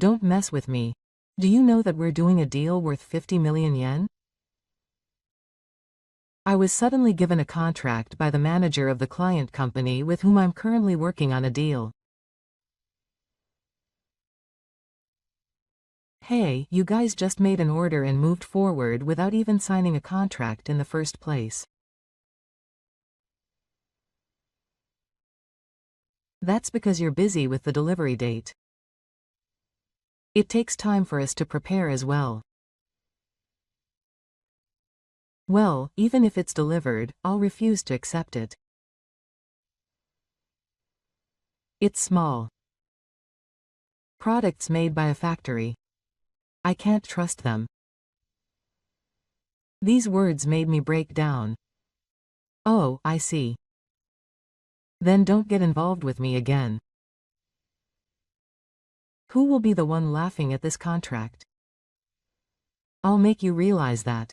Don't mess with me. Do you know that we're doing a deal worth 50 million yen? I was suddenly given a contract by the manager of the client company with whom I'm currently working on a deal. Hey, you guys just made an order and moved forward without even signing a contract in the first place. That's because you're busy with the delivery date. It takes time for us to prepare as well. Well, even if it's delivered, I'll refuse to accept it. It's small. Products made by a factory. I can't trust them. These words made me break down. Oh, I see. Then don't get involved with me again. Who will be the one laughing at this contract? I'll make you realize that.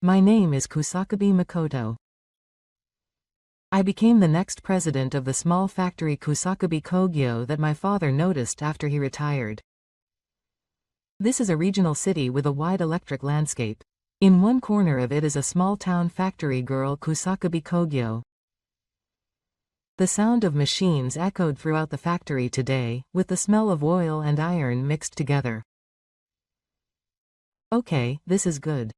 My name is Kusakabe Makoto. I became the next president of the small factory Kusakabe Kogyo that my father noticed after he retired. This is a regional city with a wide electric landscape. In one corner of it is a small-town factory girl Kusakabe Kogyo. The sound of machines echoed throughout the factory today, with the smell of oil and iron mixed together. Okay, this is good.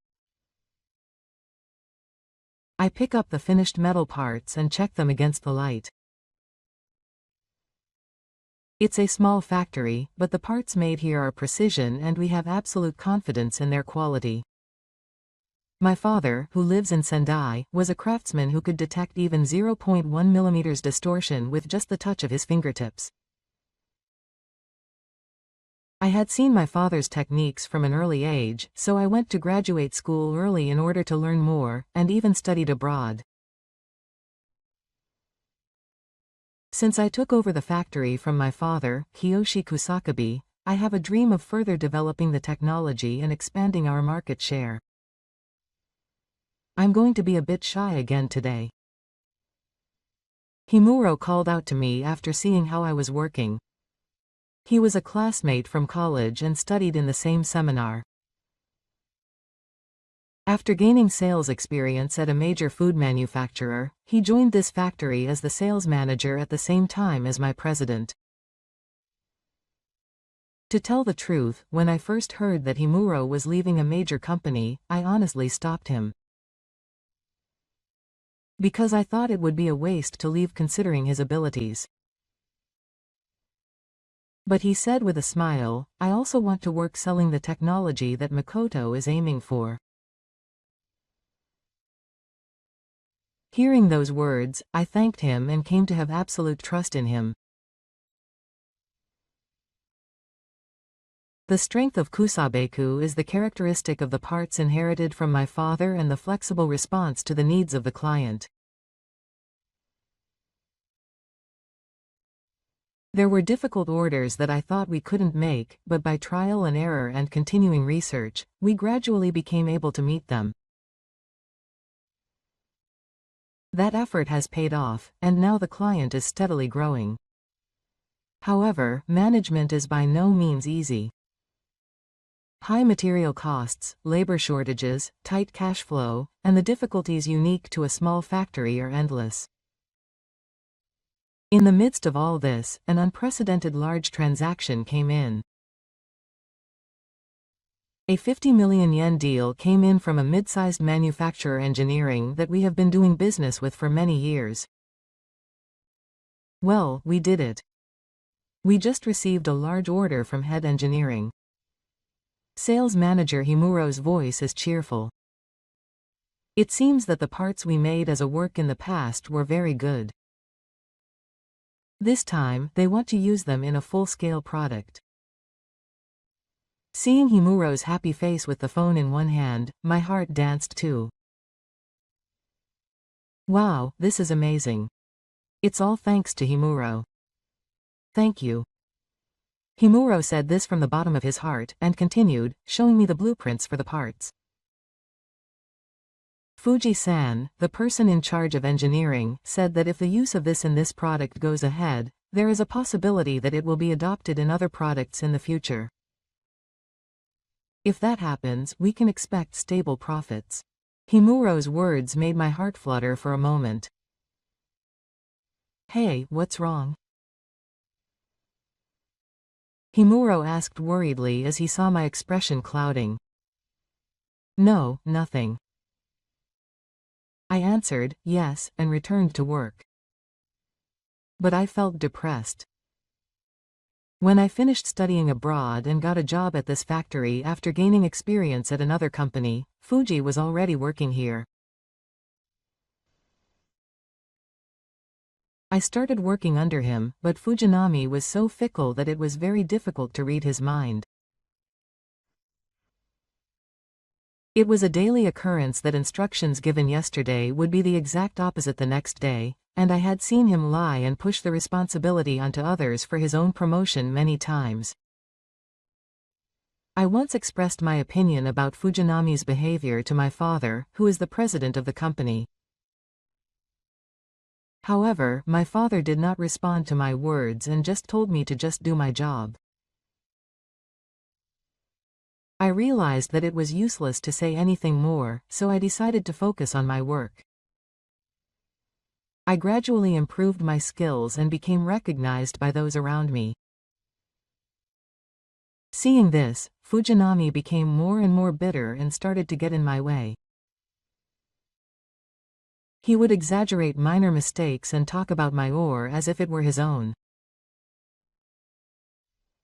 I pick up the finished metal parts and check them against the light. It's a small factory, but the parts made here are precision and we have absolute confidence in their quality. My father, who lives in Sendai, was a craftsman who could detect even 0.1 mm distortion with just the touch of his fingertips. I had seen my father's techniques from an early age, so I went to graduate school early in order to learn more, and even studied abroad. Since I took over the factory from my father, Kiyoshi Kusakabe, I have a dream of further developing the technology and expanding our market share. I'm going to be a bit shy again today. Himuro called out to me after seeing how I was working. He was a classmate from college and studied in the same seminar. After gaining sales experience at a major food manufacturer, he joined this factory as the sales manager at the same time as my president. To tell the truth, when I first heard that Himuro was leaving a major company, I honestly stopped him. Because I thought it would be a waste to leave considering his abilities. But he said with a smile, I also want to work selling the technology that Makoto is aiming for. Hearing those words, I thanked him and came to have absolute trust in him. The strength of Kusabeku is the characteristic of the parts inherited from my father and the flexible response to the needs of the client. There were difficult orders that I thought we couldn't make, but by trial and error and continuing research, we gradually became able to meet them. That effort has paid off, and now the client is steadily growing. However, management is by no means easy. High material costs, labor shortages, tight cash flow, and the difficulties unique to a small factory are endless. In the midst of all this, an unprecedented large transaction came in. A 50 million yen deal came in from a mid-sized manufacturer engineering that we have been doing business with for many years. Well, we did it. We just received a large order from head engineering. Sales manager Himuro's voice is cheerful. It seems that the parts we made as a work in the past were very good. This time, they want to use them in a full-scale product. Seeing Himuro's happy face with the phone in one hand, my heart danced too. Wow, this is amazing. It's all thanks to Himuro. Thank you. Himuro said this from the bottom of his heart and continued, showing me the blueprints for the parts. Fuji-san, the person in charge of engineering, said that if the use of this in this product goes ahead, There is a possibility that it will be adopted in other products in the future. If that happens, we can expect stable profits. Himuro's words made my heart flutter for a moment. Hey, what's wrong? Himuro asked worriedly as he saw my expression clouding. No, nothing. I answered, yes, and returned to work. But I felt depressed. When I finished studying abroad and got a job at this factory after gaining experience at another company, Fuji was already working here. I started working under him, but Fujinami was so fickle that it was very difficult to read his mind. It was a daily occurrence that instructions given yesterday would be the exact opposite the next day, and I had seen him lie and push the responsibility onto others for his own promotion many times. I once expressed my opinion about Fujinami's behavior to my father, who is the president of the company. However, my father did not respond to my words and just told me to just do my job. I realized that it was useless to say anything more, so I decided to focus on my work. I gradually improved my skills and became recognized by those around me. Seeing this, Fujinami became more and more bitter and started to get in my way. He would exaggerate minor mistakes and talk about my ore as if it were his own.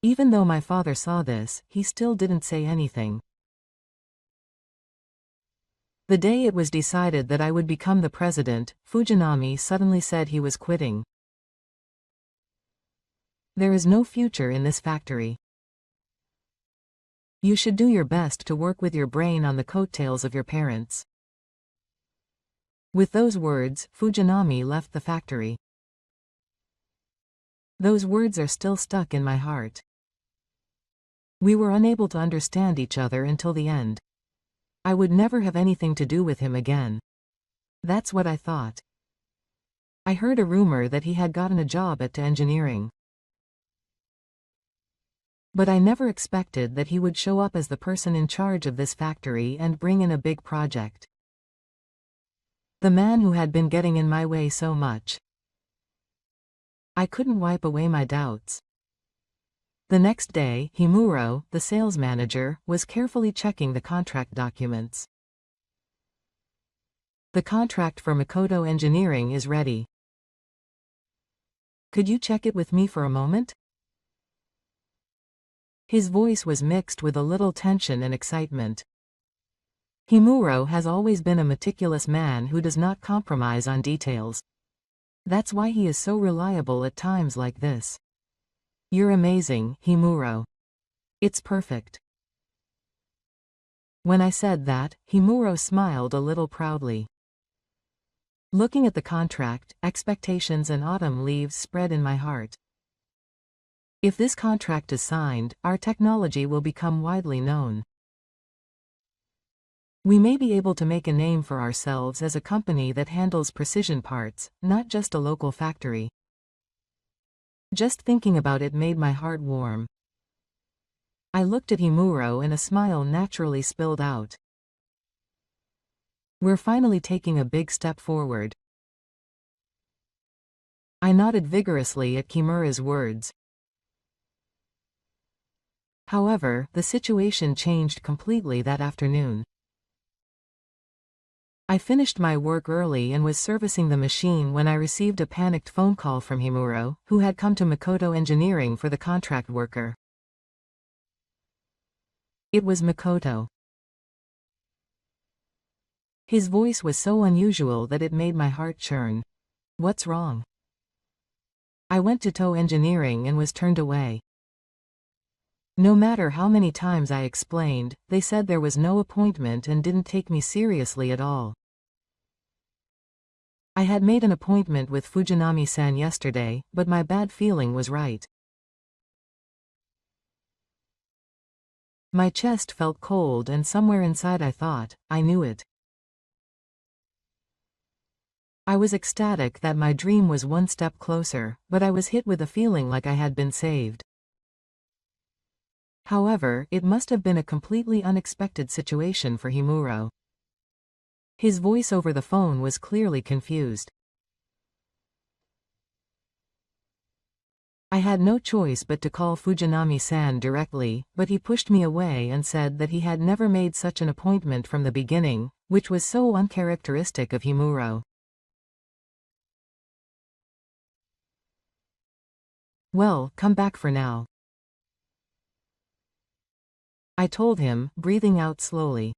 Even though my father saw this, he still didn't say anything. The day it was decided that I would become the president, Fujinami suddenly said he was quitting. There is no future in this factory. You should do your best to work with your brain on the coattails of your parents. With those words, Fujinami left the factory. Those words are still stuck in my heart. We were unable to understand each other until the end. I would never have anything to do with him again. That's what I thought. I heard a rumor that he had gotten a job at engineering. But I never expected that he would show up as the person in charge of this factory and bring in a big project. The man who had been getting in my way so much. I couldn't wipe away my doubts. The next day, Himuro, the sales manager, was carefully checking the contract documents. The contract for Makoto Engineering is ready. Could you check it with me for a moment? His voice was mixed with a little tension and excitement. Himuro has always been a meticulous man who does not compromise on details. That's why he is so reliable at times like this. You're amazing, Himuro. It's perfect. When I said that, Himuro smiled a little proudly. Looking at the contract, expectations and autumn leaves spread in my heart. If this contract is signed, our technology will become widely known. We may be able to make a name for ourselves as a company that handles precision parts, not just a local factory. Just thinking about it made my heart warm. I looked at Himuro and a smile naturally spilled out. We're finally taking a big step forward. I nodded vigorously at Kimura's words. However, the situation changed completely that afternoon. I finished my work early and was servicing the machine when I received a panicked phone call from Himuro, who had come to Makoto Engineering for the contract worker. It was Makoto. His voice was so unusual that it made my heart churn. What's wrong? I went to TO Engineering and was turned away. No matter how many times I explained, they said there was no appointment and didn't take me seriously at all. I had made an appointment with Fujinami-san yesterday, but my bad feeling was right. My chest felt cold and somewhere inside I thought, I knew it. I was ecstatic that my dream was one step closer, but I was hit with a feeling like I had been saved. However, it must have been a completely unexpected situation for Himuro. His voice over the phone was clearly confused. I had no choice but to call Fujinami-san directly, but he pushed me away and said that he had never made such an appointment from the beginning, which was so uncharacteristic of Himuro. Well, come back for now, I told him, breathing out slowly.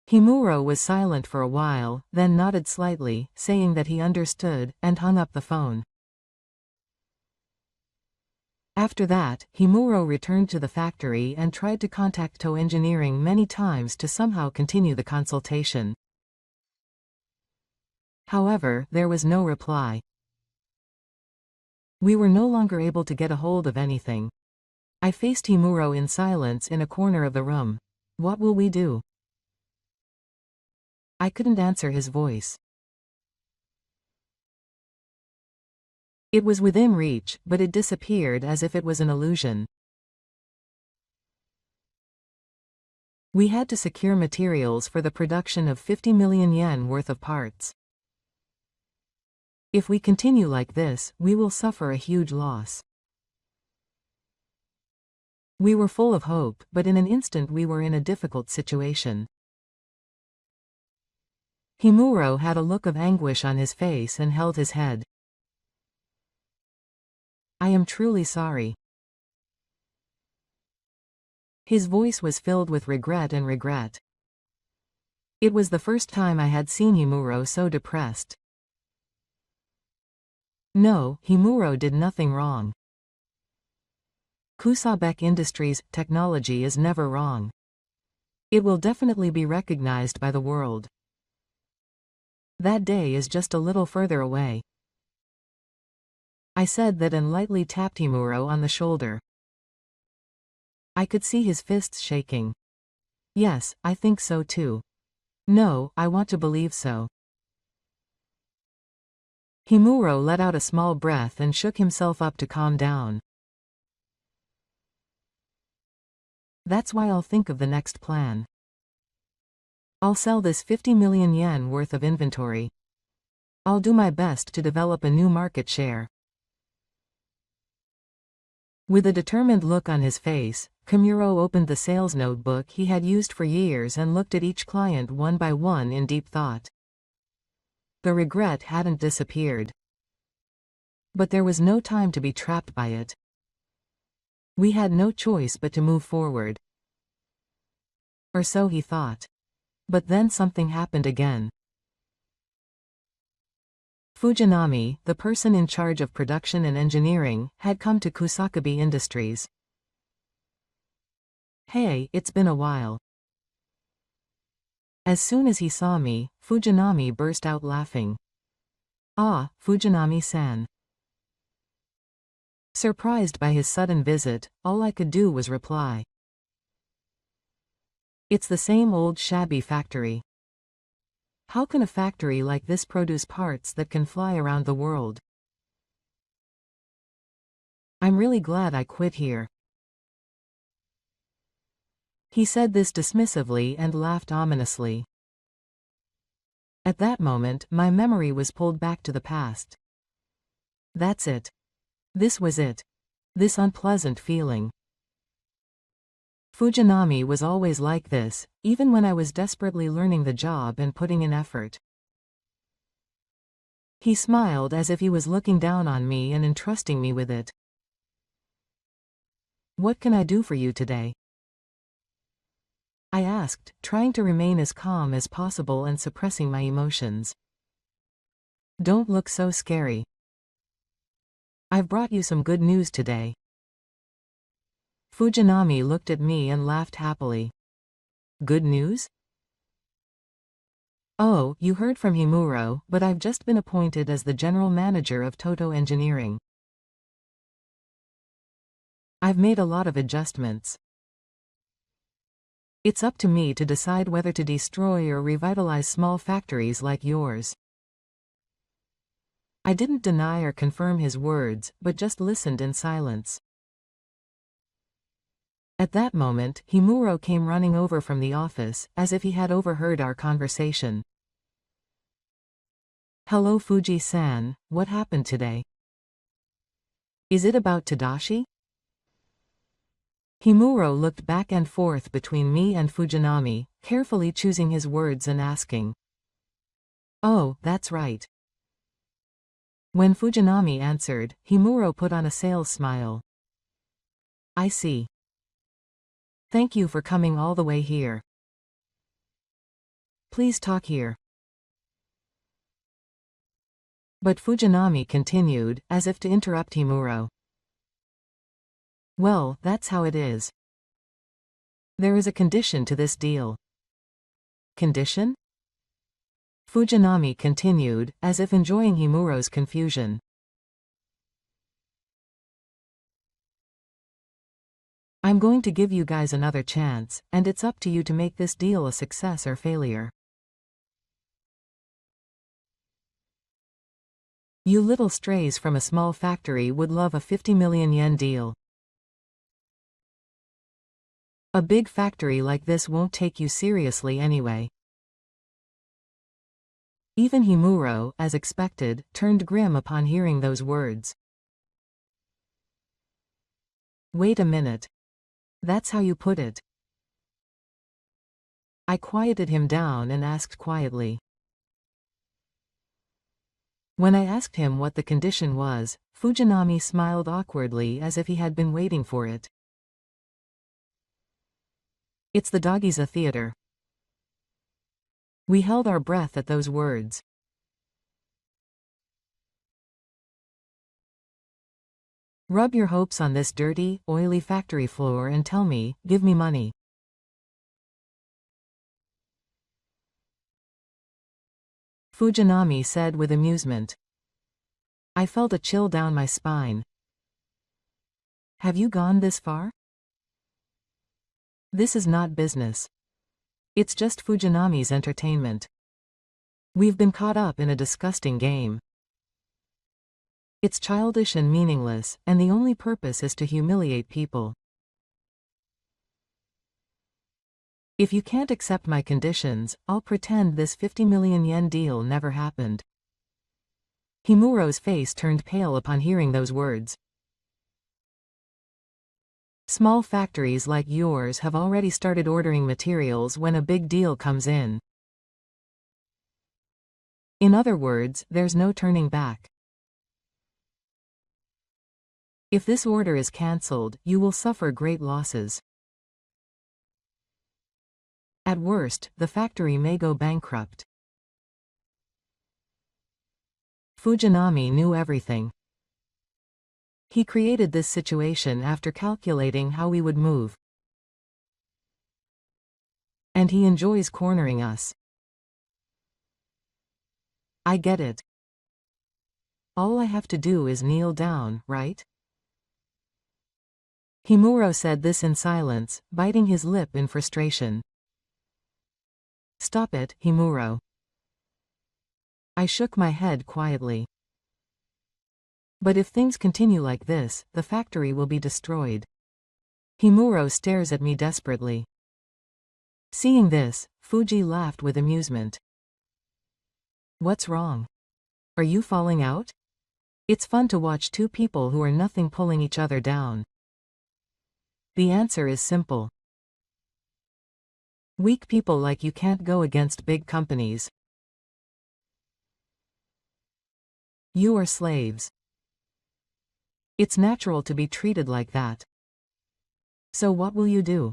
Himuro was silent for a while, then nodded slightly, saying that he understood, and hung up the phone. After that, Himuro returned to the factory and tried to contact TO Engineering many times to somehow continue the consultation. However, there was no reply. We were no longer able to get a hold of anything. I faced Himuro in silence in a corner of the room. What will we do? I couldn't answer his voice. It was within reach, but it disappeared as if it was an illusion. We had to secure materials for the production of 50 million yen worth of parts. If we continue like this, we will suffer a huge loss. We were full of hope, but in an instant we were in a difficult situation. Himuro had a look of anguish on his face and held his head. I am truly sorry. His voice was filled with regret and regret. It was the first time I had seen Himuro so depressed. No, Himuro did nothing wrong. Kusabek Industries' technology is never wrong. It will definitely be recognized by the world. That day is just a little further away. I said that and lightly tapped Himuro on the shoulder. I could see his fists shaking. Yes, I think so too. No, I want to believe so. Himuro let out a small breath and shook himself up to calm down. That's why I'll think of the next plan. I'll sell this 50 million yen worth of inventory. I'll do my best to develop a new market share. With a determined look on his face, Kimuro opened the sales notebook he had used for years and looked at each client one by one in deep thought. The regret hadn't disappeared. But there was no time to be trapped by it. We had no choice but to move forward. Or so he thought. But then something happened again. Fujinami, the person in charge of production and engineering, had come to Kusakabe Industries. Hey, it's been a while. As soon as he saw me, Fujinami burst out laughing. Ah, Fujinami-san. Surprised by his sudden visit, all I could do was reply. It's the same old shabby factory. How can a factory like this produce parts that can fly around the world? I'm really glad I quit here. He said this dismissively and laughed ominously. At that moment, my memory was pulled back to the past. That's it. This was it. This unpleasant feeling. Fujinami was always like this, even when I was desperately learning the job and putting in effort. He smiled as if he was looking down on me and entrusting me with it. What can I do for you today? I asked, trying to remain as calm as possible and suppressing my emotions. Don't look so scary. I've brought you some good news today. Fujinami looked at me and laughed happily. Good news? Oh, you heard from Himuro, but I've just been appointed as the general manager of TO Engineering. I've made a lot of adjustments. It's up to me to decide whether to destroy or revitalize small factories like yours. I didn't deny or confirm his words, but just listened in silence. At that moment, Himuro came running over from the office, as if he had overheard our conversation. Hello Fuji-san, what happened today? Is it about Tadashi? Himuro looked back and forth between me and Fujinami, carefully choosing his words and asking. Oh, that's right. When Fujinami answered, Himuro put on a sales smile. I see. Thank you for coming all the way here. Please talk here. But Fujinami continued, as if to interrupt Himuro. Well, that's how it is. There is a condition to this deal. Condition? Fujinami continued, as if enjoying Himuro's confusion. I'm going to give you guys another chance, and it's up to you to make this deal a success or failure. You little strays from a small factory would love a 50 million yen deal. A big factory like this won't take you seriously anyway. Even Himuro, as expected, turned grim upon hearing those words. Wait a minute. That's how you put it. I quieted him down and asked quietly. When I asked him what the condition was, Fujinami smiled awkwardly as if he had been waiting for it. It's the Dogiza Theater. We held our breath at those words. Rub your hopes on this dirty, oily factory floor and tell me, give me money. Fujinami said with amusement. I felt a chill down my spine. Have you gone this far? This is not business. It's just Fujinami's entertainment. We've been caught up in a disgusting game. It's childish and meaningless, and the only purpose is to humiliate people. If you can't accept my conditions, I'll pretend this 50 million yen deal never happened. Himuro's face turned pale upon hearing those words. Small factories like yours have already started ordering materials when a big deal comes in. In other words, there's no turning back. If this order is cancelled, you will suffer great losses. At worst, the factory may go bankrupt. Fujinami knew everything. He created this situation after calculating how we would move. And he enjoys cornering us. I get it. All I have to do is kneel down, right? Himuro said this in silence, biting his lip in frustration. Stop it, Himuro. I shook my head quietly. But if things continue like this, the factory will be destroyed. Himuro stares at me desperately. Seeing this, Fuji laughed with amusement. What's wrong? Are you falling out? It's fun to watch two people who are nothing pulling each other down. The answer is simple. Weak people like you can't go against big companies. You are slaves. It's natural to be treated like that. So what will you do?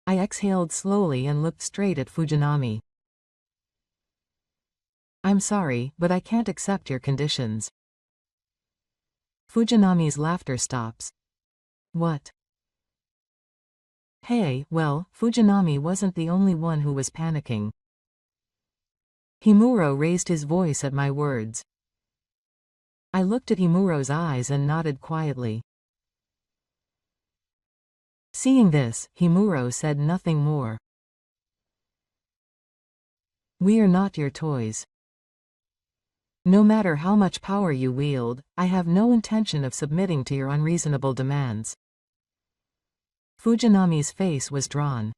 I exhaled slowly and looked straight at Fujinami. I'm sorry, but I can't accept your conditions. Fujinami's laughter stops. What? Hey, well, Fujinami wasn't the only one who was panicking. Himuro raised his voice at my words. I looked at Himuro's eyes and nodded quietly. Seeing this, Himuro said nothing more. We are not your toys. No matter how much power you wield, I have no intention of submitting to your unreasonable demands. Fujinami's face was drawn.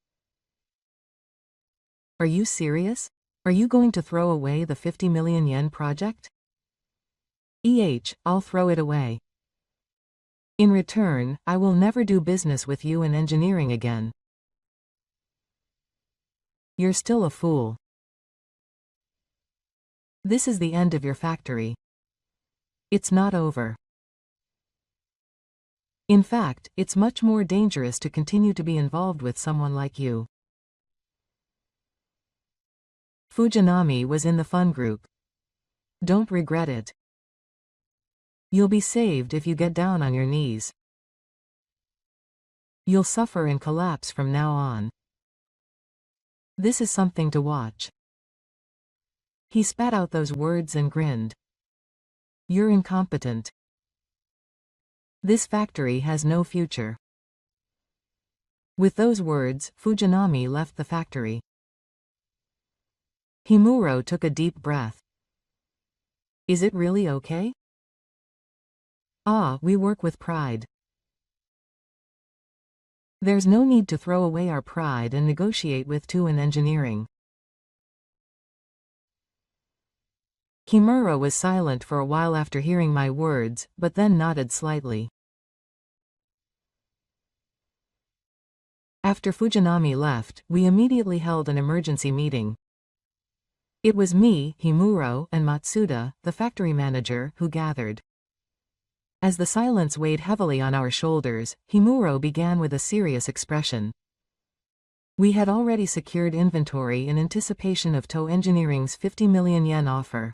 Are you serious? Are you going to throw away the 50 million yen project? I'll throw it away. In return, I will never do business with you in engineering again. You're still a fool. This is the end of your factory. It's not over. In fact, it's much more dangerous to continue to be involved with someone like you. Fujinami was in the fun group. Don't regret it. You'll be saved if you get down on your knees. You'll suffer and collapse from now on. This is something to watch. He spat out those words and grinned. You're incompetent. This factory has no future. With those words, Fujinami left the factory. Himuro took a deep breath. Is it really okay? We work with pride. There's no need to throw away our pride and negotiate with two in engineering. Himuro was silent for a while after hearing my words, but then nodded slightly. After Fujinami left, we immediately held an emergency meeting. It was me, Himuro, and Matsuda, the factory manager, who gathered. As the silence weighed heavily on our shoulders, Himuro began with a serious expression. We had already secured inventory in anticipation of TOE Engineering's 50 million yen offer.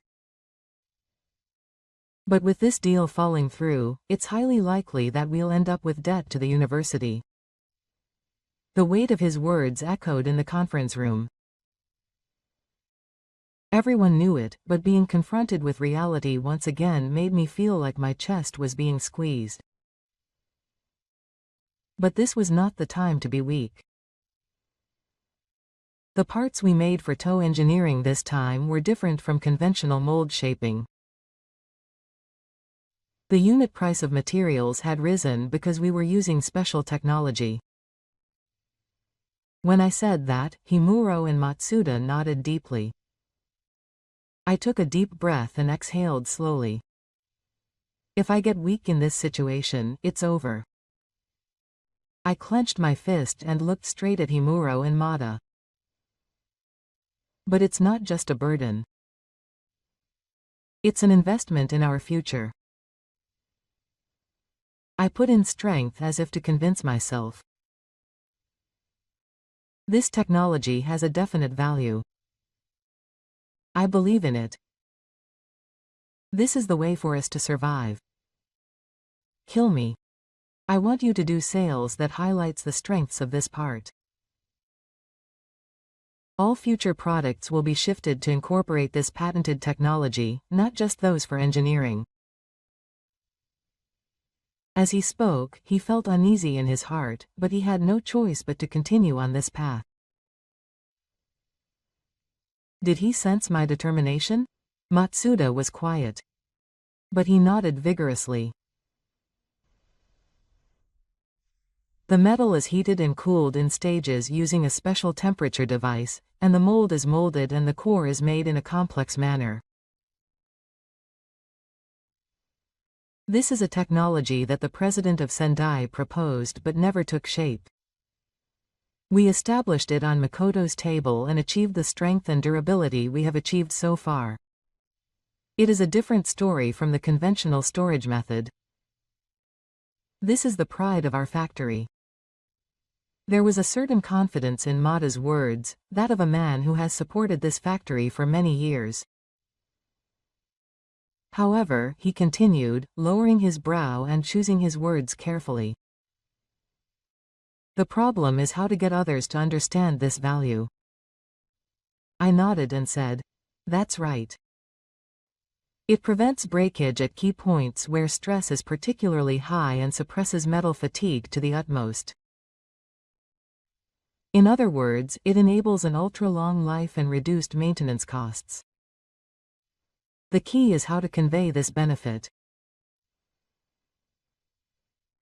But with this deal falling through, it's highly likely that we'll end up with debt to the university. The weight of his words echoed in the conference room. Everyone knew it, but being confronted with reality once again made me feel like my chest was being squeezed. But this was not the time to be weak. The parts we made for TOE Engineering this time were different from conventional mold shaping. The unit price of materials had risen because we were using special technology. When I said that, Himuro and Matsuda nodded deeply. I took a deep breath and exhaled slowly. If I get weak in this situation, it's over. I clenched my fist and looked straight at Himuro and Mata. But it's not just a burden. It's an investment in our future. I put in strength as if to convince myself. This technology has a definite value. I believe in it. This is the way for us to survive. Kill me. I want you to do sales that highlights the strengths of this part. All future products will be shifted to incorporate this patented technology, not just those for engineering. As he spoke, he felt uneasy in his heart, but he had no choice but to continue on this path. Did he sense my determination? Matsuda was quiet. But he nodded vigorously. The metal is heated and cooled in stages using a special temperature device, and the mold is molded and the core is made in a complex manner. This is a technology that the president of Sendai proposed but never took shape. We established it on Makoto's table and achieved the strength and durability we have achieved so far. It is a different story from the conventional storage method. This is the pride of our factory. There was a certain confidence in Mata's words, that of a man who has supported this factory for many years. However, he continued, lowering his brow and choosing his words carefully. The problem is how to get others to understand this value. I nodded and said, "That's right. It prevents breakage at key points where stress is particularly high and suppresses metal fatigue to the utmost. In other words, it enables an ultra-long life and reduced maintenance costs. The key is how to convey this benefit.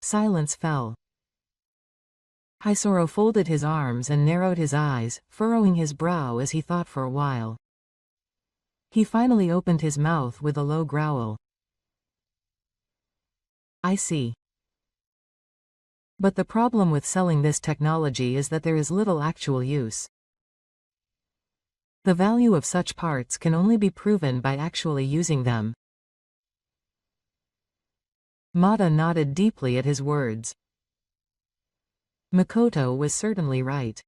Silence fell. Hisoro folded his arms and narrowed his eyes, furrowing his brow as he thought for a while. He finally opened his mouth with a low growl. I see. But the problem with selling this technology is that there is little actual use. The value of such parts can only be proven by actually using them. Mata nodded deeply at his words. Makoto was certainly right.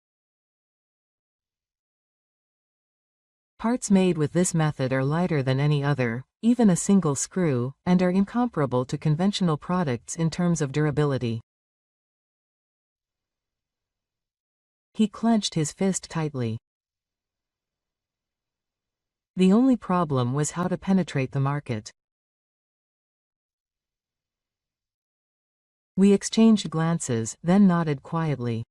Parts made with this method are lighter than any other, even a single screw, and are incomparable to conventional products in terms of durability. He clenched his fist tightly. The only problem was how to penetrate the market. We exchanged glances, then nodded quietly.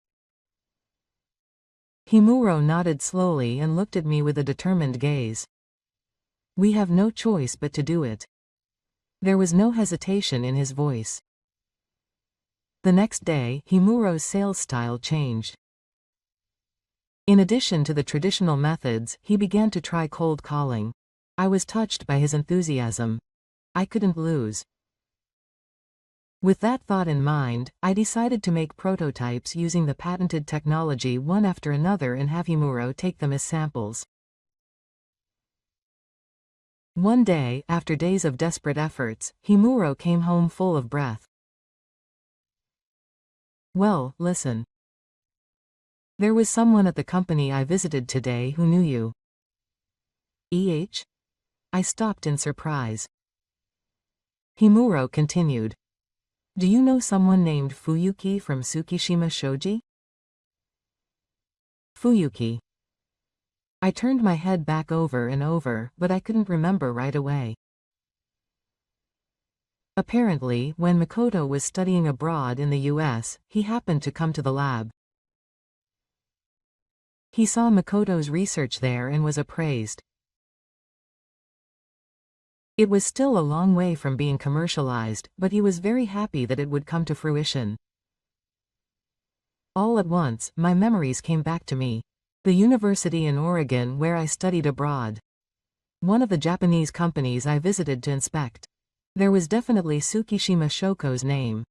Himuro nodded slowly and looked at me with a determined gaze. We have no choice but to do it. There was no hesitation in his voice. The next day, Himuro's sales style changed. In addition to the traditional methods, he began to try cold calling. I was touched by his enthusiasm. I couldn't lose. With that thought in mind, I decided to make prototypes using the patented technology one after another and have Himuro take them as samples. One day, after days of desperate efforts, Himuro came home full of breath. Well, listen. There was someone at the company I visited today who knew you. I stopped in surprise. Himuro continued. Do you know someone named Fuyuki from Tsukishima Shoji? Fuyuki. I turned my head back over and over, but I couldn't remember right away. Apparently, when Makoto was studying abroad in the US, he happened to come to the lab. He saw Makoto's research there and was appraised. It was still a long way from being commercialized, but he was very happy that it would come to fruition. All at once, my memories came back to me. The university in Oregon where I studied abroad. One of the Japanese companies I visited to inspect. There was definitely Tsukishima Shoko's name.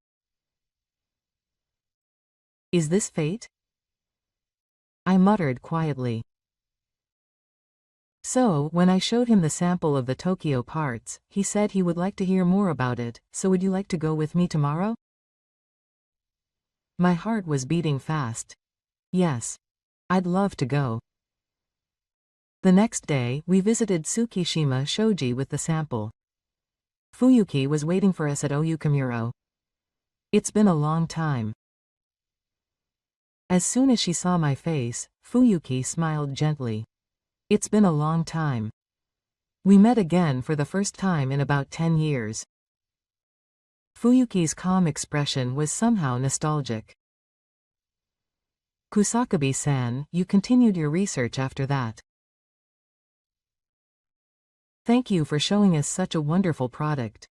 Is this fate? I muttered quietly. So, when I showed him the sample of the Tokyo parts, he said he would like to hear more about it, so would you like to go with me tomorrow? My heart was beating fast. Yes. I'd love to go. The next day, we visited Tsukishima Shoji with the sample. Fuyuki was waiting for us at Oyukamuro. It's been a long time. As soon as she saw my face, Fuyuki smiled gently. It's been a long time. We met again for the first time in about 10 years. Fuyuki's calm expression was somehow nostalgic. Kusakabe-san, you continued your research after that. Thank you for showing us such a wonderful product.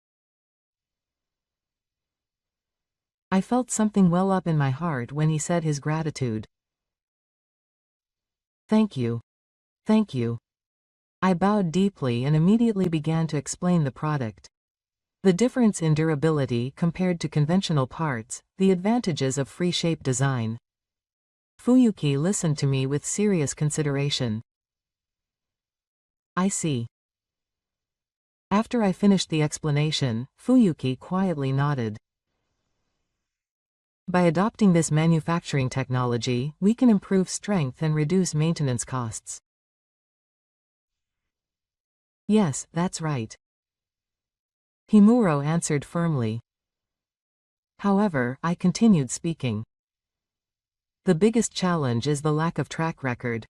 I felt something well up in my heart when he said his gratitude. Thank you. Thank you. I bowed deeply and immediately began to explain the product. The difference in durability compared to conventional parts, the advantages of free shape design. Fuyuki listened to me with serious consideration. I see. After I finished the explanation, Fuyuki quietly nodded. By adopting this manufacturing technology, we can improve strength and reduce maintenance costs. Yes, that's right. Himuro answered firmly. However, I continued speaking. The biggest challenge is the lack of track record.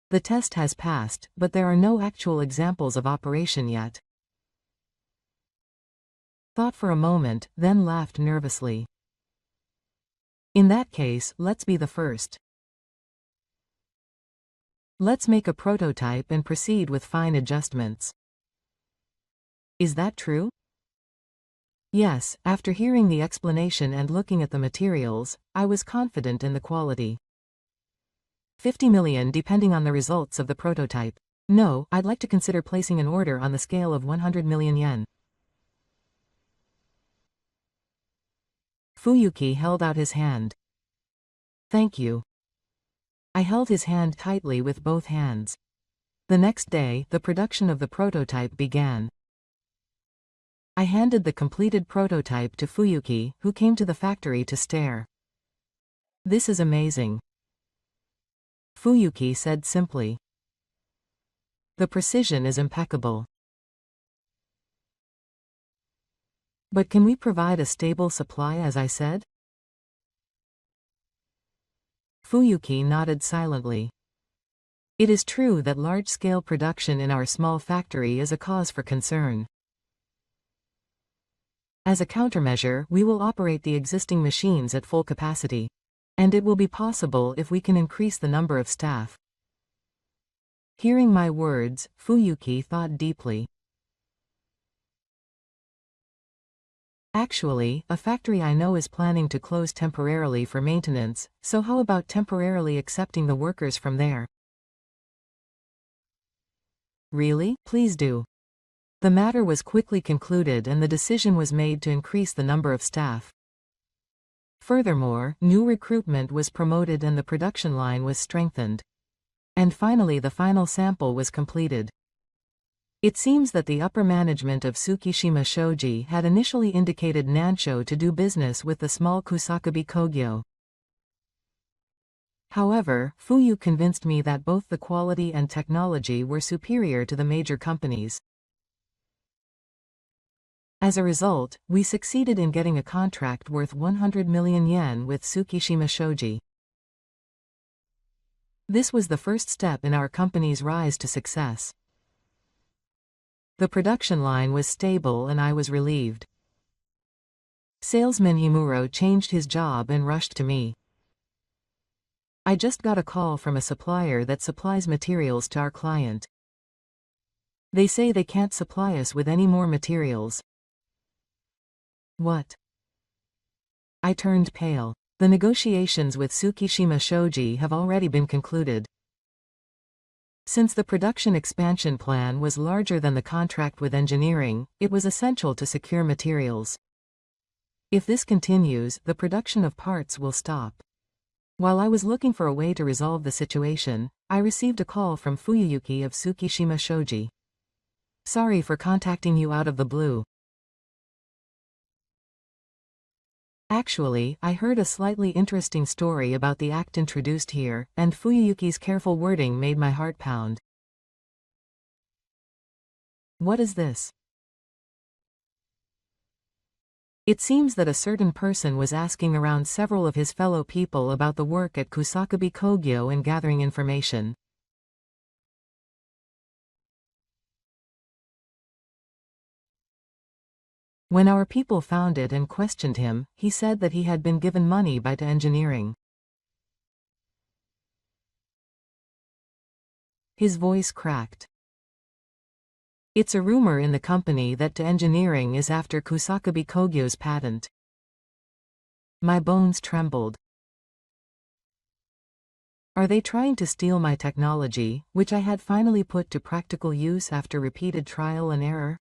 The test has passed, but there are no actual examples of operation yet. Thought for a moment, then laughed nervously. In that case, let's be the first. Let's make a prototype and proceed with fine adjustments. Is that true? Yes, after hearing the explanation and looking at the materials, I was confident in the quality. 50 million depending on the results of the prototype. No, I'd like to consider placing an order on the scale of 100 million yen. Fuyuki held out his hand. Thank you. I held his hand tightly with both hands. The next day, the production of the prototype began. I handed the completed prototype to Fuyuki, who came to the factory to stare. This is amazing. Fuyuki said simply. The precision is impeccable. But can we provide a stable supply as I said? Fuyuki nodded silently. It is true that large-scale production in our small factory is a cause for concern. As a countermeasure, we will operate the existing machines at full capacity. And it will be possible if we can increase the number of staff. Hearing my words, Fuyuki thought deeply. Actually, a factory I know is planning to close temporarily for maintenance, so how about temporarily accepting the workers from there? Really? Please do. The matter was quickly concluded and the decision was made to increase the number of staff. Furthermore, new recruitment was promoted and the production line was strengthened. And finally the final sample was completed. It seems that the upper management of Tsukishima Shoji had initially indicated Nansho to do business with the small Kusakabe Kogyo. However, Fuyu convinced me that both the quality and technology were superior to the major companies. As a result, we succeeded in getting a contract worth 100 million yen with Tsukishima Shoji. This was the first step in our company's rise to success. The production line was stable and I was relieved. Salesman Himuro changed his job and rushed to me. I just got a call from a supplier that supplies materials to our client. They say they can't supply us with any more materials. What? I turned pale. The negotiations with Tsukishima Shoji have already been concluded. Since the production expansion plan was larger than the contract with engineering, it was essential to secure materials. If this continues, the production of parts will stop. While I was looking for a way to resolve the situation, I received a call from Fuyuki of Tsukishima Shoji. Sorry for contacting you out of the blue. Actually, I heard a slightly interesting story about the act introduced here, and Fuyuki's careful wording made my heart pound. What is this? It seems that a certain person was asking around several of his fellow people about the work at Kusakabe Kogyo and gathering information. When our people found it and questioned him, he said that he had been given money by to engineering. His voice cracked. It's a rumor in the company that to engineering is after Kusakabe Kogyo's patent. My bones trembled. Are they trying to steal my technology, which I had finally put to practical use after repeated trial and error?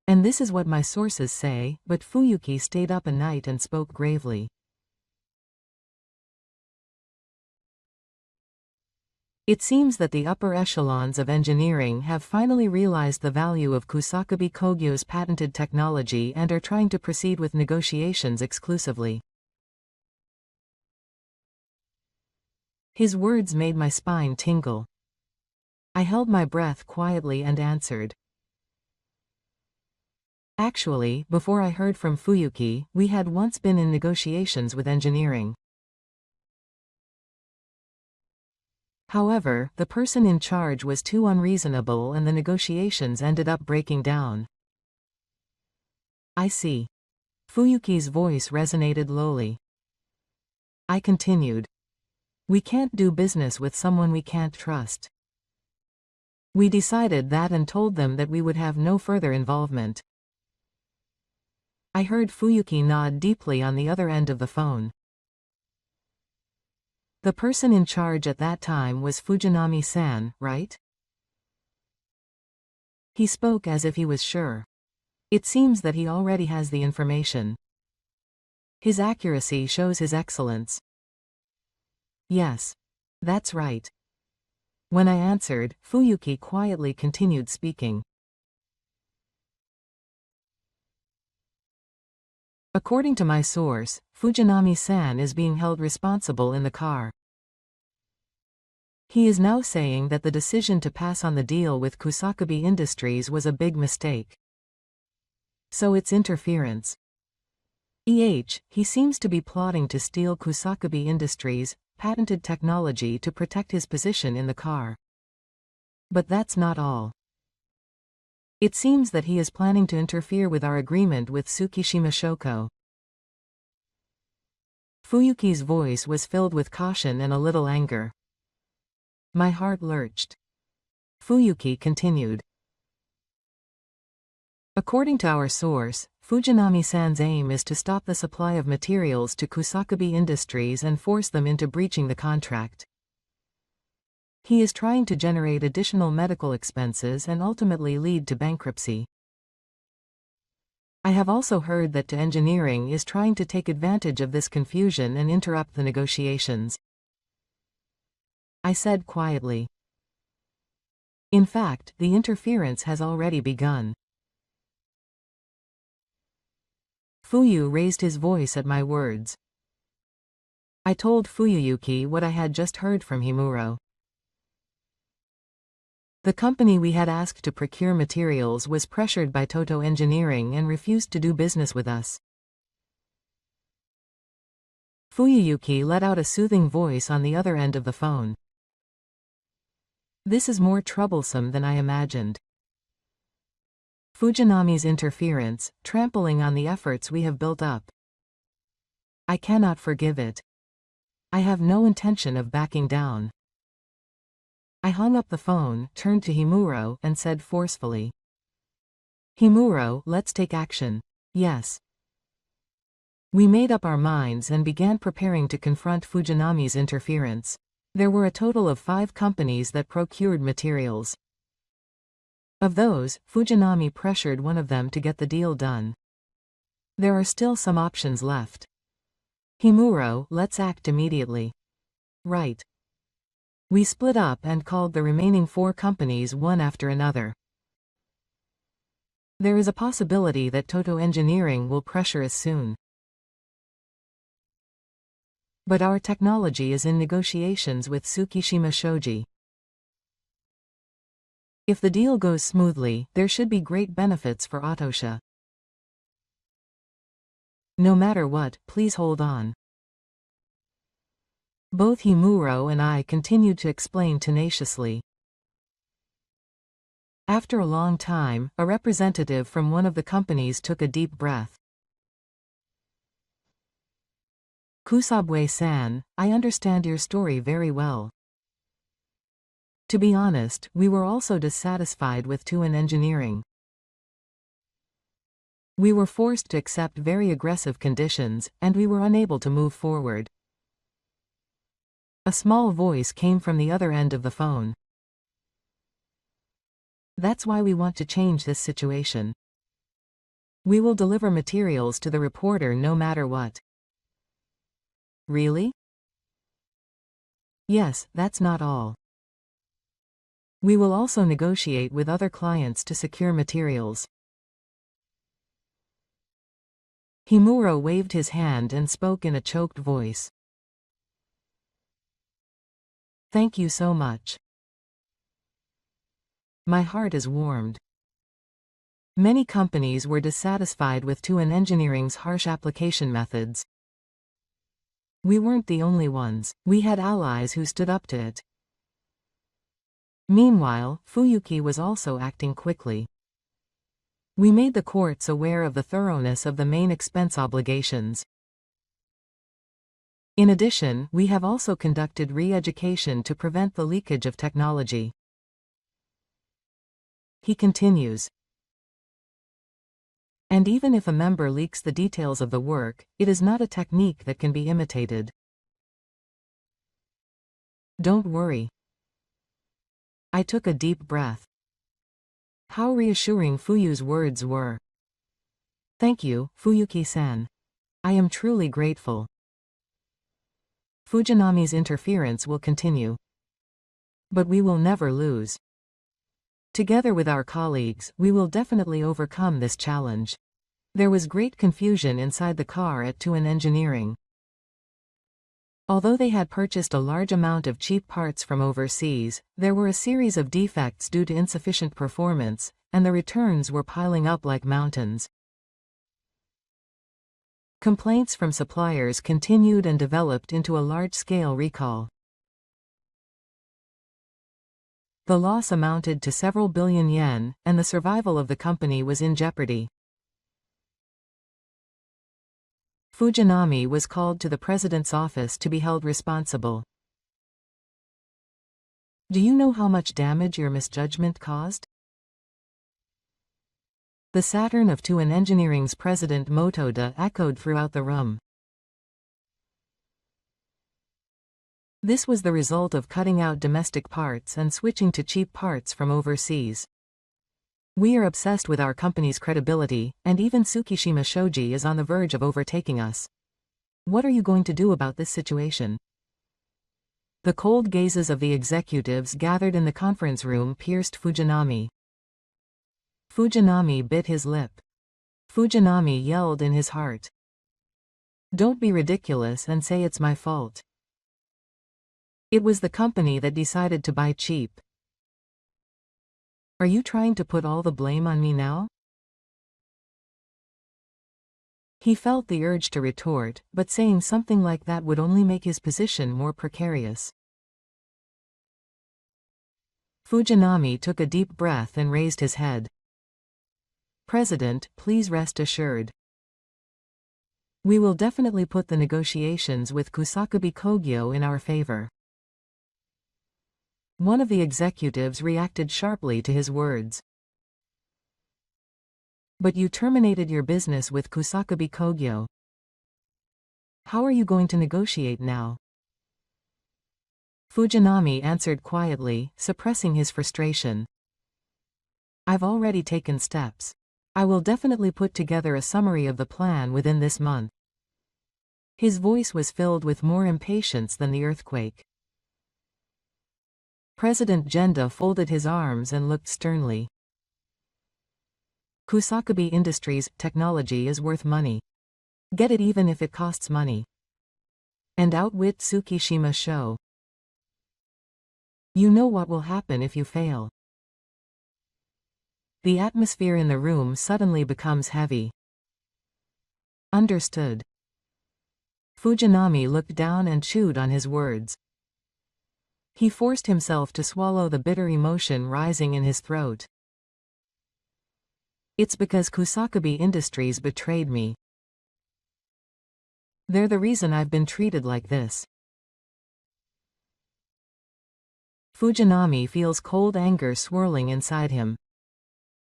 And this is what my sources say, but Fuyuki stayed up a night and spoke gravely. It seems that the upper echelons of engineering have finally realized the value of Kusakabe Kogyo's patented technology and are trying to proceed with negotiations exclusively. His words made my spine tingle. I held my breath quietly and answered. Actually, before I heard from Fuyuki, we had once been in negotiations with engineering. However, the person in charge was too unreasonable and the negotiations ended up breaking down. I see. Fuyuki's voice resonated lowly. I continued. We can't do business with someone we can't trust. We decided that and told them that we would have no further involvement. I heard Fuyuki nod deeply on the other end of the phone. The person in charge at that time was Fujinami-san, right? He spoke as if he was sure. It seems that he already has the information. His accuracy shows his excellence. Yes. That's right. When I answered, Fuyuki quietly continued speaking. According to my source, Fujinami-san is being held responsible in the car. He is now saying that the decision to pass on the deal with Kusakubi Industries was a big mistake. So it's interference. He seems to be plotting to steal Kusakubi Industries' patented technology to protect his position in the car. But that's not all. It seems that he is planning to interfere with our agreement with Tsukishima Shoko. Fuyuki's voice was filled with caution and a little anger. My heart lurched. Fuyuki continued. According to our source, Fujinami-san's aim is to stop the supply of materials to Kusakubi Industries and force them into breaching the contract. He is trying to generate additional medical expenses and ultimately lead to bankruptcy. I have also heard that Engineering is trying to take advantage of this confusion and interrupt the negotiations. I said quietly. In fact, the interference has already begun. Fuyu raised his voice at my words. I told Fuyuki what I had just heard from Himuro. The company we had asked to procure materials was pressured by Toto Engineering and refused to do business with us. Fuyuki let out a soothing voice on the other end of the phone. This is more troublesome than I imagined. Fujinami's interference, trampling on the efforts we have built up. I cannot forgive it. I have no intention of backing down. I hung up the phone, turned to Himuro, and said forcefully. Himuro, let's take action. Yes. We made up our minds and began preparing to confront Fujinami's interference. There were a total of 5 companies that procured materials. Of those, Fujinami pressured one of them to get the deal done. There are still some options left. Himuro, let's act immediately. Right. We split up and called the remaining 4 companies one after another. There is a possibility that Toto Engineering will pressure us soon. But our technology is in negotiations with Tsukishima Shoji. If the deal goes smoothly, there should be great benefits for Autosha. No matter what, please hold on. Both Himuro and I continued to explain tenaciously. After a long time, a representative from one of the companies took a deep breath. Kusabue-san, I understand your story very well. To be honest, we were also dissatisfied with Toon Engineering. We were forced to accept very aggressive conditions, and we were unable to move forward. A small voice came from the other end of the phone. That's why we want to change this situation. We will deliver materials to the reporter no matter what. Really? Yes, that's not all. We will also negotiate with other clients to secure materials. Himuro waved his hand and spoke in a choked voice. Thank you so much. My heart is warmed. Many companies were dissatisfied with Toon Engineering's harsh application methods. We weren't the only ones. We had allies who stood up to it. Meanwhile, Fuyuki was also acting quickly. We made the courts aware of the thoroughness of the main expense obligations. In addition, we have also conducted re-education to prevent the leakage of technology. He continues. And even if a member leaks the details of the work, it is not a technique that can be imitated. Don't worry. I took a deep breath. How reassuring Fuyu's words were. Thank you, Fuyuki-san. I am truly grateful. Fujinami's interference will continue. But we will never lose. Together with our colleagues, we will definitely overcome this challenge. There was great confusion inside the car at Tuan Engineering. Although they had purchased a large amount of cheap parts from overseas, there were a series of defects due to insufficient performance, and the returns were piling up like mountains. Complaints from suppliers continued and developed into a large-scale recall. The loss amounted to several billion yen, and the survival of the company was in jeopardy. Fujinami was called to the president's office to be held responsible. Do you know how much damage your misjudgment caused? The Saturn of Tuan Engineering's president Motoda echoed throughout the room. This was the result of cutting out domestic parts and switching to cheap parts from overseas. We are obsessed with our company's credibility, and even Tsukishima Shoji is on the verge of overtaking us. What are you going to do about this situation? The cold gazes of the executives gathered in the conference room pierced Fujinami. Fujinami bit his lip. Fujinami yelled in his heart. Don't be ridiculous and say it's my fault. It was the company that decided to buy cheap. Are you trying to put all the blame on me now? He felt the urge to retort, but saying something like that would only make his position more precarious. Fujinami took a deep breath and raised his head. President, please rest assured. We will definitely put the negotiations with Kusakubi Kogyo in our favor. One of the executives reacted sharply to his words. But you terminated your business with Kusakubi Kogyo. How are you going to negotiate now? Fujinami answered quietly, suppressing his frustration. I've already taken steps. I will definitely put together a summary of the plan within this month. His voice was filled with more impatience than the earthquake. President Genda folded his arms and looked sternly. Kusakubi Industries' technology is worth money. Get it even if it costs money. And outwit Tsukishima Sho. You know what will happen if you fail. The atmosphere in the room suddenly becomes heavy. Understood. Fujinami looked down and chewed on his words. He forced himself to swallow the bitter emotion rising in his throat. It's because Kusakubi Industries betrayed me. They're the reason I've been treated like this. Fujinami feels cold anger swirling inside him.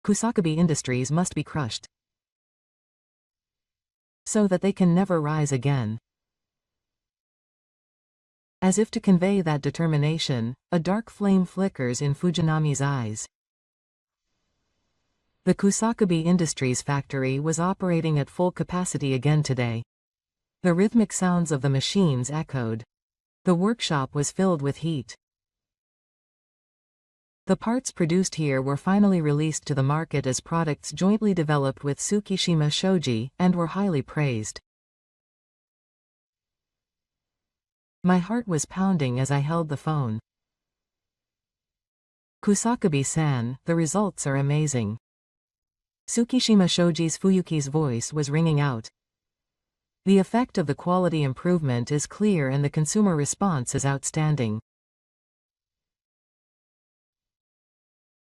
Kusakubi Industries must be crushed, so that they can never rise again. As if to convey that determination, a dark flame flickers in Fujinami's eyes. The Kusakubi Industries factory was operating at full capacity again today. The rhythmic sounds of the machines echoed. The workshop was filled with heat. The parts produced here were finally released to the market as products jointly developed with Tsukishima Shoji, and were highly praised. My heart was pounding as I held the phone. Kusakubi-san, the results are amazing. Tsukishima Shoji's Fuyuki's voice was ringing out. The effect of the quality improvement is clear and the consumer response is outstanding.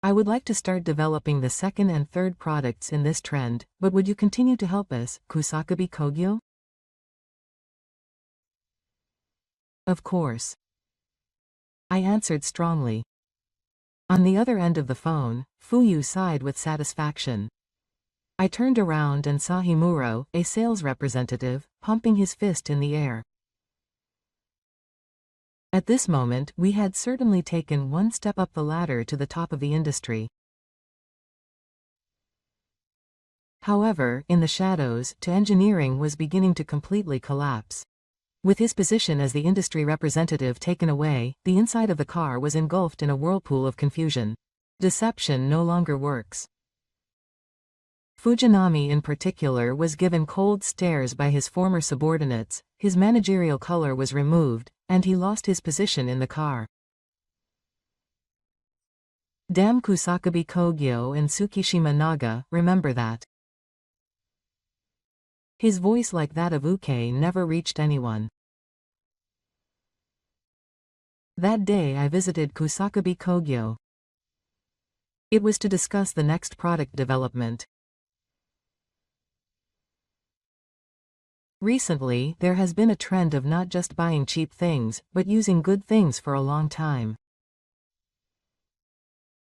I would like to start developing the second and third products in this trend, but would you continue to help us, Kusakubi Kogyo? Of course. I answered strongly. On the other end of the phone, Fuyu sighed with satisfaction. I turned around and saw Himuro, a sales representative, pumping his fist in the air. At this moment, we had certainly taken one step up the ladder to the top of the industry. However, in the shadows, to engineering was beginning to completely collapse. With his position as the industry representative taken away, the inside of the car was engulfed in a whirlpool of confusion. Deception no longer works. Fujinami in particular was given cold stares by his former subordinates, his managerial color was removed, and he lost his position in the car. Damn Kusakubi Kogyo and Tsukishima Naga, remember that. His voice, like that of Uke, never reached anyone. That day I visited Kusakubi Kogyo. It was to discuss the next product development. Recently, there has been a trend of not just buying cheap things, but using good things for a long time.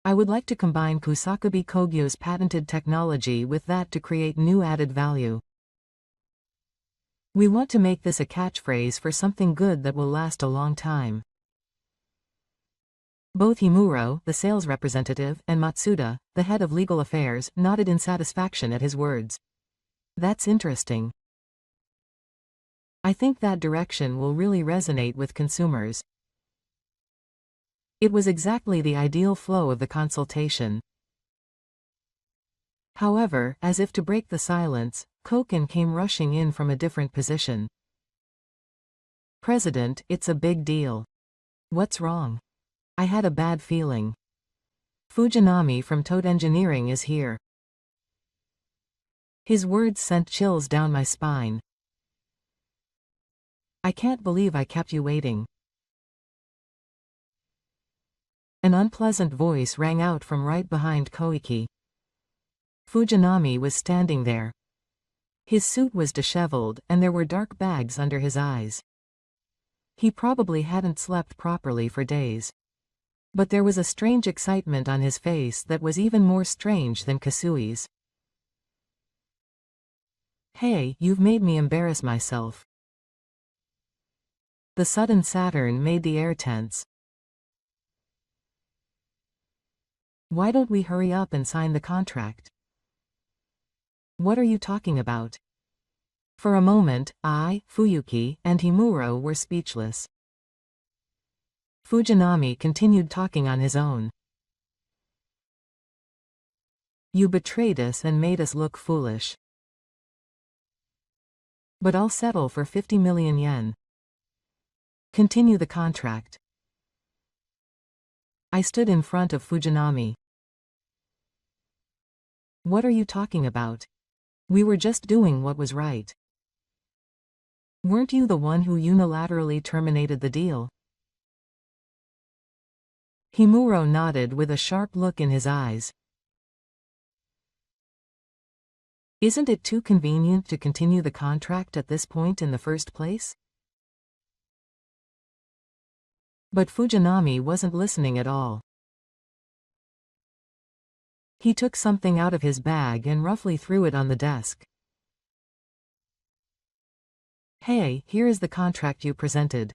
I would like to combine Kusakubi Kogyo's patented technology with that to create new added value. We want to make this a catchphrase for something good that will last a long time. Both Himuro, the sales representative, and Matsuda, the head of legal affairs, nodded in satisfaction at his words. That's interesting. I think that direction will really resonate with consumers. It was exactly the ideal flow of the consultation. However, as if to break the silence, Koken came rushing in from a different position. President, it's a big deal. What's wrong? I had a bad feeling. Fujinami from Toad Engineering is here. His words sent chills down my spine. I can't believe I kept you waiting. An unpleasant voice rang out from right behind Koiki. Fujinami was standing there. His suit was disheveled, and there were dark bags under his eyes. He probably hadn't slept properly for days. But there was a strange excitement on his face that was even more strange than Kasui's. Hey, you've made me embarrass myself. The sudden Saturn made the air tense. Why don't we hurry up and sign the contract? What are you talking about? For a moment, I, Fuyuki, and Himuro were speechless. Fujinami continued talking on his own. You betrayed us and made us look foolish. But I'll settle for 50 million yen. Continue the contract. I stood in front of Fujinami. What are you talking about? We were just doing what was right. Weren't you the one who unilaterally terminated the deal? Himuro nodded with a sharp look in his eyes. Isn't it too convenient to continue the contract at this point in the first place? But Fujinami wasn't listening at all. He took something out of his bag and roughly threw it on the desk. Hey, here is the contract you presented.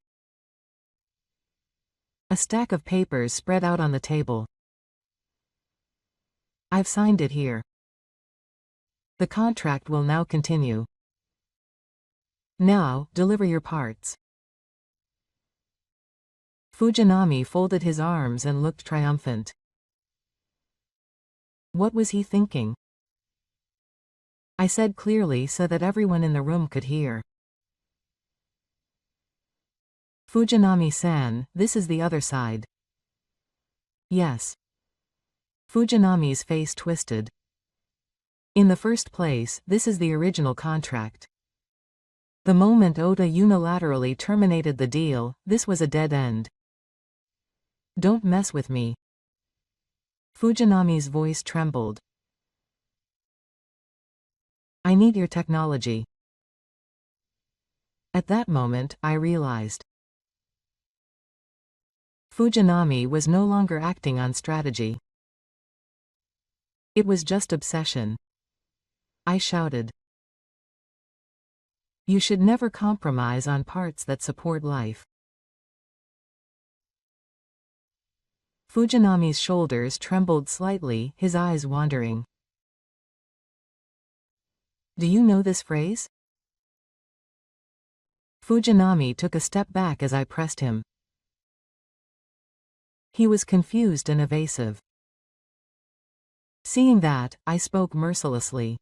A stack of papers spread out on the table. I've signed it here. The contract will now continue. Now, deliver your parts. Fujinami folded his arms and looked triumphant. What was he thinking? I said clearly so that everyone in the room could hear. Fujinami-san, this is the other side. Yes. Fujinami's face twisted. In the first place, this is the original contract. The moment Ota unilaterally terminated the deal, this was a dead end. Don't mess with me. Fujinami's voice trembled. I need your technology. At that moment, I realized. Fujinami was no longer acting on strategy. It was just obsession. I shouted. You should never compromise on parts that support life. Fujinami's shoulders trembled slightly, his eyes wandering. Do you know this phrase? Fujinami took a step back as I pressed him. He was confused and evasive. Seeing that, I spoke mercilessly.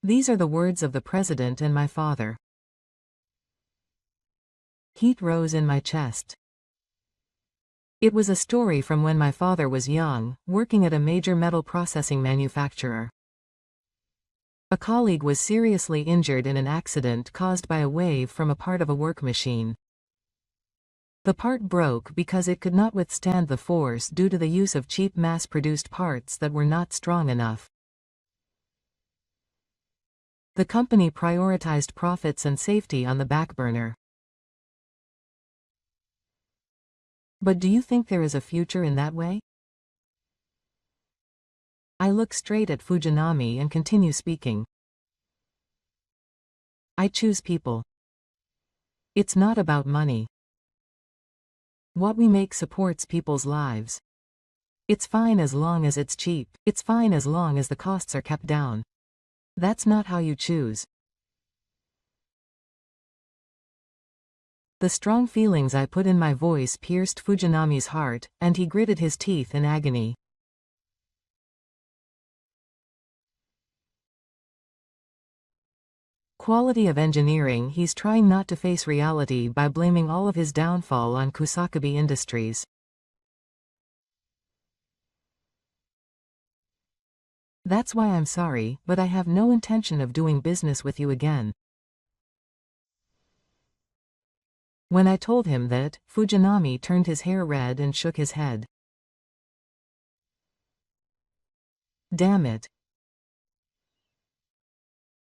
These are the words of the President and my father. Heat rose in my chest. It was a story from when my father was young, working at a major metal processing manufacturer. A colleague was seriously injured in an accident caused by a wave from a part of a work machine. The part broke because it could not withstand the force due to the use of cheap mass-produced parts that were not strong enough. The company prioritized profits and safety on the back burner. But do you think there is a future in that way? I look straight at Fujinami and continue speaking. I choose people. It's not about money. What we make supports people's lives. It's fine as long as it's cheap. It's fine as long as the costs are kept down. That's not how you choose. The strong feelings I put in my voice pierced Fujinami's heart, and he gritted his teeth in agony. Quality of engineering. He's trying not to face reality by blaming all of his downfall on Kusakabe Industries. That's why I'm sorry, but I have no intention of doing business with you again. When I told him that, Fujinami turned his hair red and shook his head. Damn it.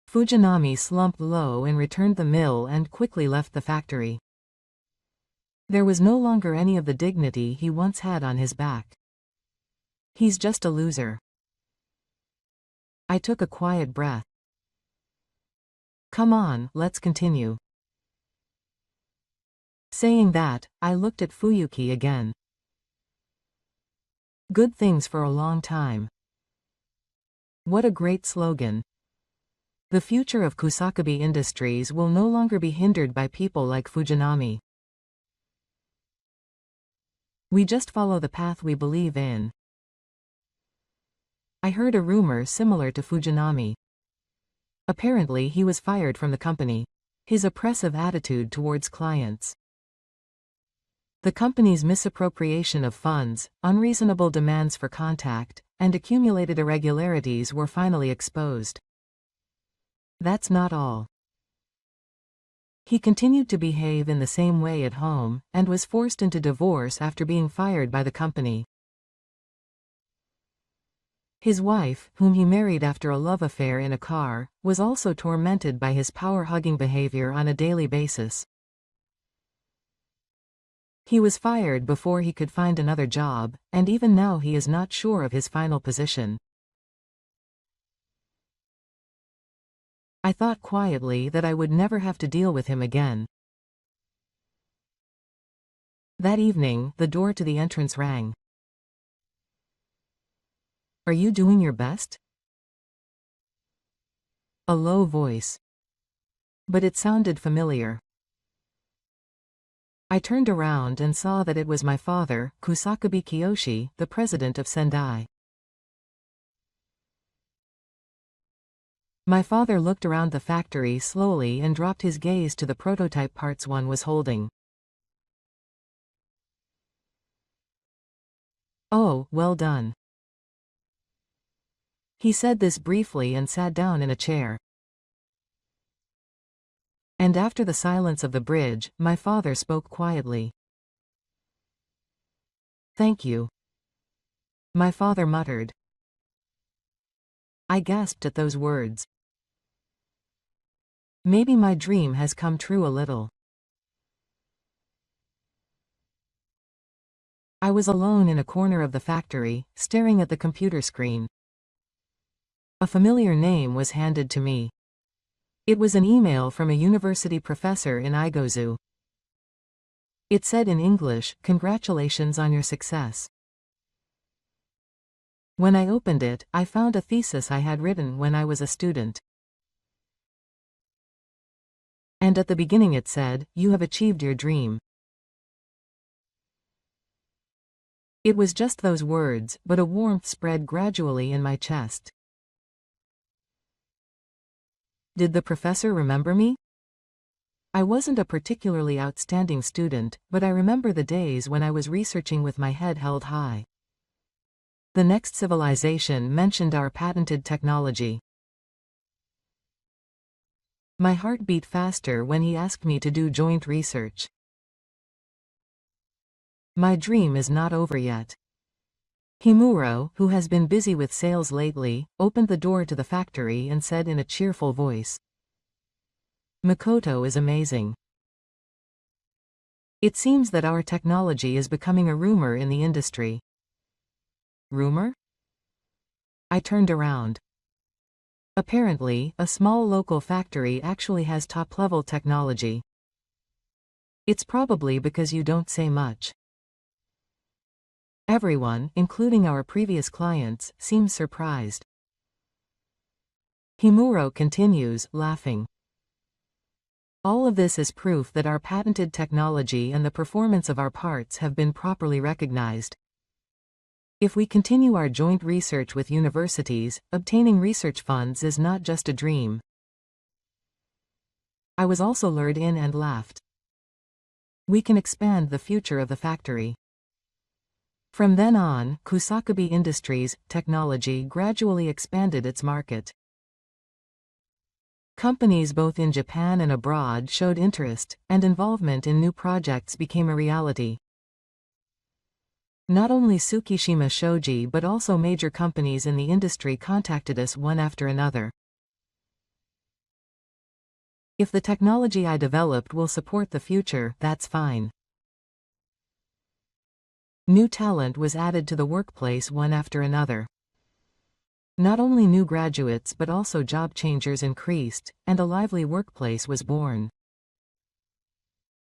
Fujinami slumped low and returned the mill and quickly left the factory. There was no longer any of the dignity he once had on his back. He's just a loser. I took a quiet breath. Come on, let's continue. Saying that, I looked at Fuyuki again. Good things for a long time. What a great slogan. The future of Kusakabe Industries will no longer be hindered by people like Fujinami. We just follow the path we believe in. I heard a rumor similar to Fujinami. Apparently he was fired from the company. His oppressive attitude towards clients. The company's misappropriation of funds, unreasonable demands for contact, and accumulated irregularities were finally exposed. That's not all. He continued to behave in the same way at home, and was forced into divorce after being fired by the company. His wife, whom he married after a love affair in a car, was also tormented by his power-hugging behavior on a daily basis. He was fired before he could find another job, and even now he is not sure of his final position. I thought quietly that I would never have to deal with him again. That evening, the door to the entrance rang. Are you doing your best? A low voice. But it sounded familiar. I turned around and saw that it was my father, Kusakabe Kiyoshi, the president of Sendai. My father looked around the factory slowly and dropped his gaze to the prototype parts one was holding. Oh, well done. He said this briefly and sat down in a chair. And after the silence of the bridge, my father spoke quietly. Thank you, my father muttered. I gasped at those words. Maybe my dream has come true a little. I was alone in a corner of the factory, staring at the computer screen. A familiar name was handed to me. It was an email from a university professor in Igozu. It said in English, "Congratulations on your success." When I opened it, I found a thesis I had written when I was a student. And at the beginning it said, "You have achieved your dream." It was just those words, but a warmth spread gradually in my chest. Did the professor remember me? I wasn't a particularly outstanding student, but I remember the days when I was researching with my head held high. The next civilization mentioned our patented technology. My heart beat faster when he asked me to do joint research. My dream is not over yet. Himuro, who has been busy with sales lately, opened the door to the factory and said in a cheerful voice, "Makoto is amazing. It seems that our technology is becoming a rumor in the industry." Rumor? I turned around. Apparently, a small local factory actually has top-level technology. It's probably because you don't say much. Everyone, including our previous clients, seems surprised. Himuro continues, laughing. All of this is proof that our patented technology and the performance of our parts have been properly recognized. If we continue our joint research with universities, obtaining research funds is not just a dream. I was also lured in and laughed. We can expand the future of the factory. From then on, Kusakubi Industries' technology gradually expanded its market. Companies both in Japan and abroad showed interest, and involvement in new projects became a reality. Not only Tsukishima Shoji but also major companies in the industry contacted us one after another. If the technology I developed will support the future, that's fine. New talent was added to the workplace one after another. Not only new graduates but also job changers increased, and a lively workplace was born.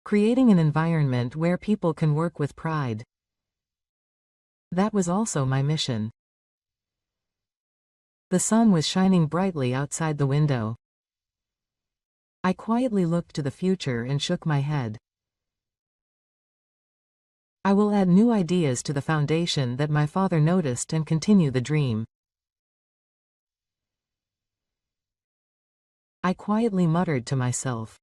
Creating an environment where people can work with pride. That was also my mission. The sun was shining brightly outside the window. I quietly looked to the future and shook my head. I will add new ideas to the foundation that my father noticed and continue the dream. I quietly muttered to myself.